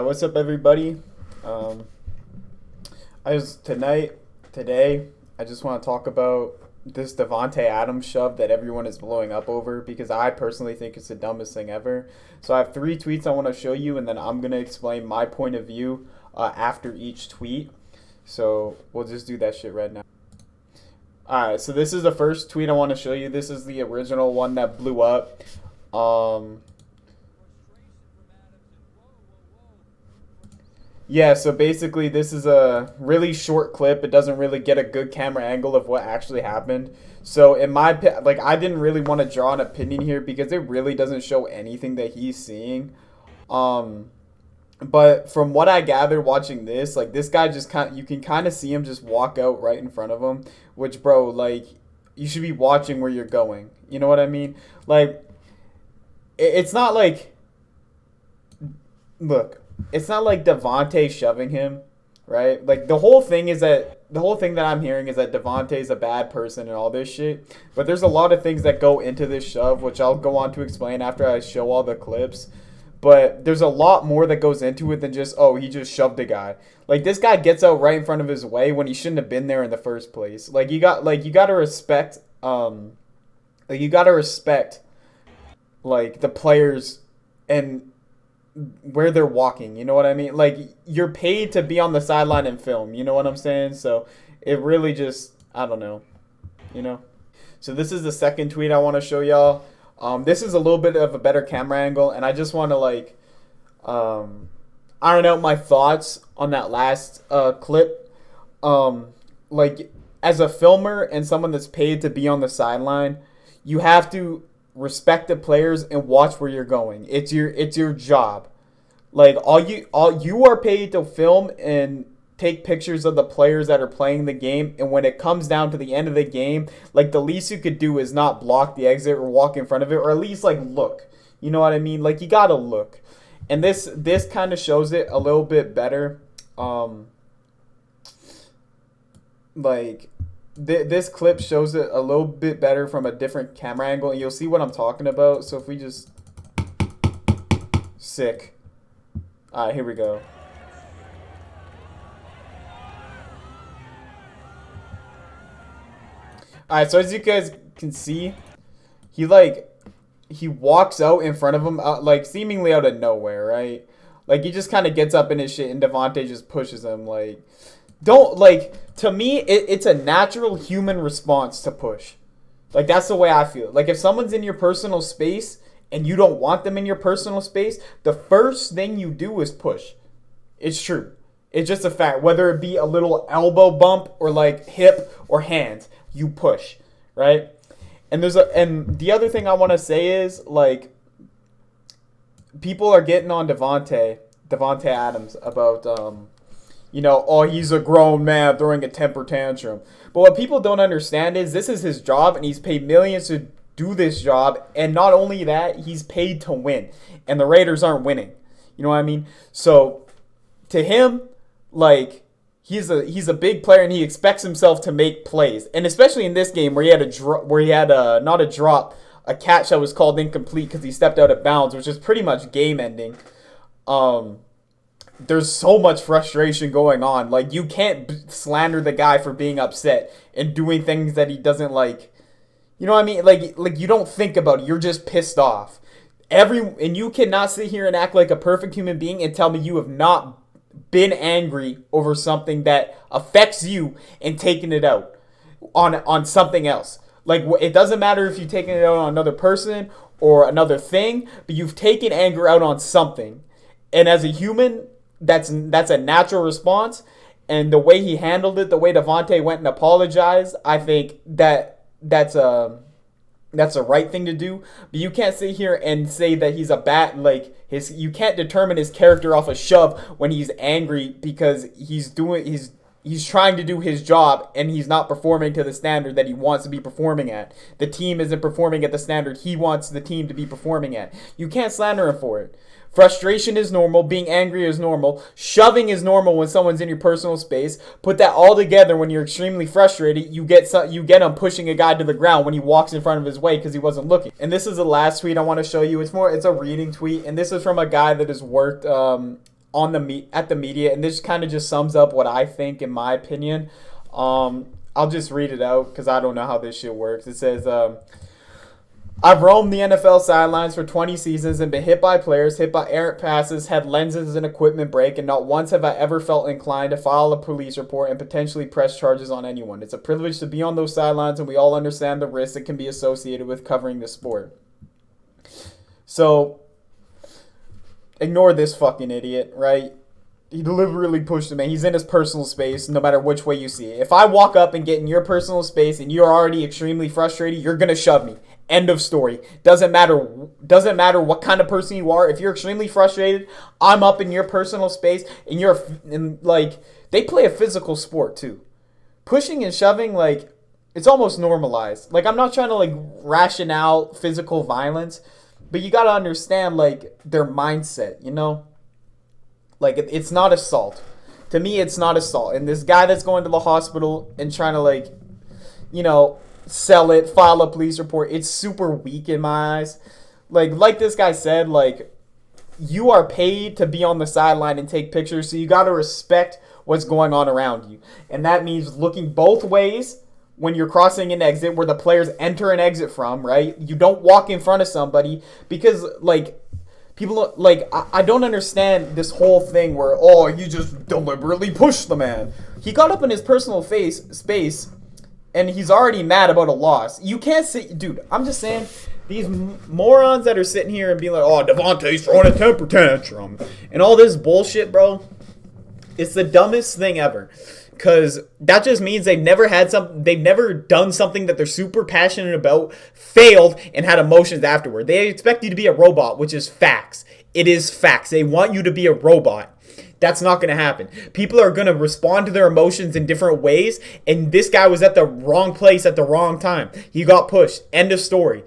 What's up, everybody? Um, today, I just want to talk about this Davante Adams shove that everyone is blowing up over because I personally think it's the dumbest thing ever. So I have three tweets I want to show you, and then I'm gonna explain my point of view after each tweet. So we'll just do that shit right now. Alright, so this is the first tweet I want to show you. This is the original one that blew up. Yeah, so basically this is a really short clip. It doesn't really get a good camera angle of what actually happened. So in my I didn't really want to draw an opinion here because it really doesn't show anything that he's seeing. Um but from what I gathered watching this, like this guy just you can kind of see him just walk out right in front of him, which bro, like you should be watching where you're going. You know what I mean? Like it's not like look, it's not like Davante shoving him, right? Like the whole thing that I'm hearing is that Davante's a bad person and all this shit. But there's a lot of things that go into this shove, which I'll go on to explain after I show all the clips. But there's a lot more that goes into it than just, oh, he just shoved a guy. Like this guy gets out right in front of his way when he shouldn't have been there in the first place. You gotta respect like the players and where they're walking, you know what I mean? Like you're paid to be on the sideline and film, you know what I'm saying? So it really just, I don't know, you know. So this is the second tweet I want to show y'all. This is a little bit of a better camera angle, and I just want to iron out my thoughts on that last clip. Like as a filmer and someone that's paid to be on the sideline, you have to respect the players and watch where you're going. It's your job. Like all you are paid to film and take pictures of the players that are playing the game, and when it comes down to the end of the game, like the least you could do is not block the exit or walk in front of it, or at least like look. You know what I mean? Like you gotta look. And this kind of shows it a little bit better. This clip shows it a little bit better from a different camera angle, and you'll see what I'm talking about. So if we just sick. All right, here we go. All right, so as you guys can see, he walks out in front of him, like seemingly out of nowhere, right? Like he just kind of gets up in his shit, and Davante just pushes him. Like, to me, it's a natural human response to push. Like that's the way I feel. Like if someone's in your personal space and you don't want them in your personal space, the first thing you do is push. It's true. It's just a fact. Whether it be a little elbow bump or like hip or hands, you push, right? And the other thing I want to say is like people are getting on Davante Adams about oh, he's a grown man throwing a temper tantrum. But what people don't understand is this is his job, and he's paid millions to do this job. And not only that, he's paid to win. And the Raiders aren't winning. You know what I mean? So to him, like he's a big player, and he expects himself to make plays. And especially in this game where he had a catch that was called incomplete because he stepped out of bounds, which is pretty much game ending. There's so much frustration going on. Like you can't slander the guy for being upset and doing things that he doesn't like. You know what I mean? Like you don't think about it. You're just pissed off. And you cannot sit here and act like a perfect human being and tell me you have not been angry over something that affects you and taking it out on something else. Like it doesn't matter if you're taking it out on another person or another thing, but you've taken anger out on something. And as a human, that's a natural response. And the way he handled it, the way Davante went and apologized, I think that's a right thing to do. But you can't sit here and say that he's a bad, you can't determine his character off a shove when he's angry because he's trying to do his job and he's not performing to the standard that he wants to be performing at. The team isn't performing at the standard he wants the team to be performing at. You can't slander him for it. Frustration is normal. Being angry is normal. Shoving is normal when someone's in your personal space. Put that all together when you're extremely frustrated. You get him pushing a guy to the ground when he walks in front of his way because he wasn't looking. And this is the last tweet I want to show you. It's a reading tweet, and this is from a guy that has worked on at the media, and this kind of just sums up what I think, in my opinion. I'll just read it out because I don't know how this shit works. It says, I've roamed the NFL sidelines for 20 seasons and been hit by players, hit by errant passes, had lenses and equipment break, and not once have I ever felt inclined to file a police report and potentially press charges on anyone. It's a privilege to be on those sidelines, and we all understand the risks that can be associated with covering the sport. So, ignore this fucking idiot, right? He deliberately pushed him, man. He's in his personal space, no matter which way you see it. If I walk up and get in your personal space and you're already extremely frustrated, you're gonna shove me. End of story. Doesn't matter what kind of person you are. If you're extremely frustrated, I'm up in your personal space, and like, they play a physical sport too. Pushing and shoving, like, it's almost normalized. Like, I'm not trying to like ration out physical violence, but you gotta understand like their mindset, you know? Like, it's not assault. To me, it's not assault. And this guy that's going to the hospital and trying to, like, you know, sell it, file a police report, it's super weak in my eyes. Like this guy said, like, you are paid to be on the sideline and take pictures, so you got to respect what's going on around you. And that means looking both ways when you're crossing an exit where the players enter and exit from, right? You don't walk in front of somebody because, like, people, like, I don't understand this whole thing where, oh, you just deliberately pushed the man. He got up in his personal space, and he's already mad about a loss. You can't say, dude, I'm just saying, these morons that are sitting here and being like, oh, Davante's throwing a temper tantrum, and all this bullshit, bro, it's the dumbest thing ever. Because that just means they've never done something that they're super passionate about, failed, and had emotions afterward. They expect you to be a robot, which is facts. It is facts. They want you to be a robot. That's not going to happen. People are going to respond to their emotions in different ways, and this guy was at the wrong place at the wrong time. He got pushed. End of story.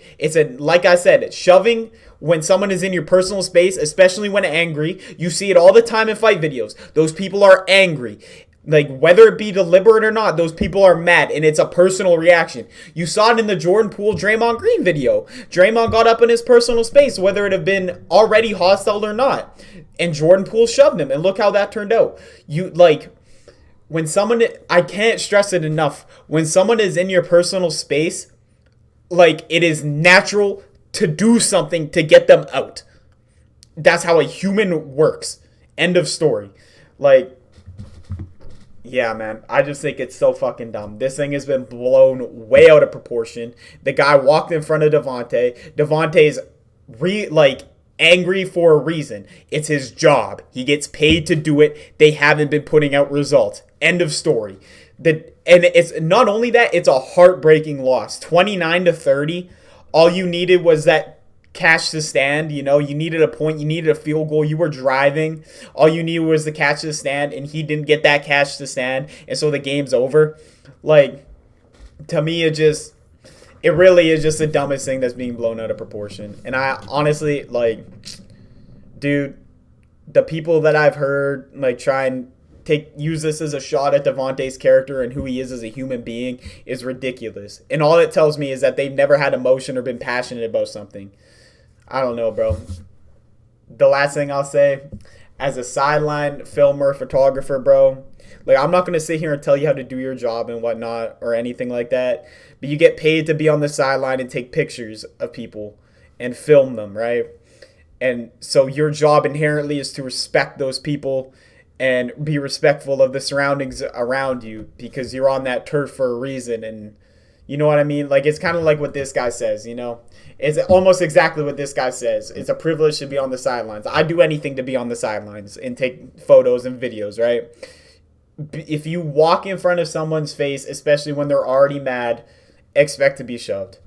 Like I said, it's shoving when someone is in your personal space, especially when angry. You see it all the time in fight videos. Those people are angry. Like, whether it be deliberate or not, those people are mad, and it's a personal reaction. You saw it in the Jordan Poole Draymond Green video. Draymond got up in his personal space, whether it have been already hostile or not, and Jordan Poole shoved him, and look how that turned out. When someone, I can't stress it enough, when someone is in your personal space, like, it is natural to do something to get them out. That's how a human works. End of story. Like, yeah, man. I just think it's so fucking dumb. This thing has been blown way out of proportion. The guy walked in front of Davante. Davante's angry for a reason. It's his job. He gets paid to do it. They haven't been putting out results. End of story. And it's not only that, it's a heartbreaking loss. 29-30. All you needed was that catch to stand, you know, you needed a point, you needed a field goal, you were driving, all you needed was the catch to stand, and he didn't get that catch to stand, and so the game's over. Like, to me, it really is just the dumbest thing that's being blown out of proportion. And I honestly, like, dude, the people that I've heard, like, try and use this as a shot at Davante's character and who he is as a human being is ridiculous. And all it tells me is that they've never had emotion or been passionate about something. I don't know, bro. The last thing I'll say, as a sideline filmer, photographer, bro, like, I'm not going to sit here and tell you how to do your job and whatnot or anything like that, but you get paid to be on the sideline and take pictures of people and film them, right? And so your job inherently is to respect those people and be respectful of the surroundings around you because you're on that turf for a reason. And you know what I mean? Like, it's kind of like what this guy says, you know? It's almost exactly what this guy says. It's a privilege to be on the sidelines. I do anything to be on the sidelines and take photos and videos, right? If you walk in front of someone's face, especially when they're already mad, expect to be shoved.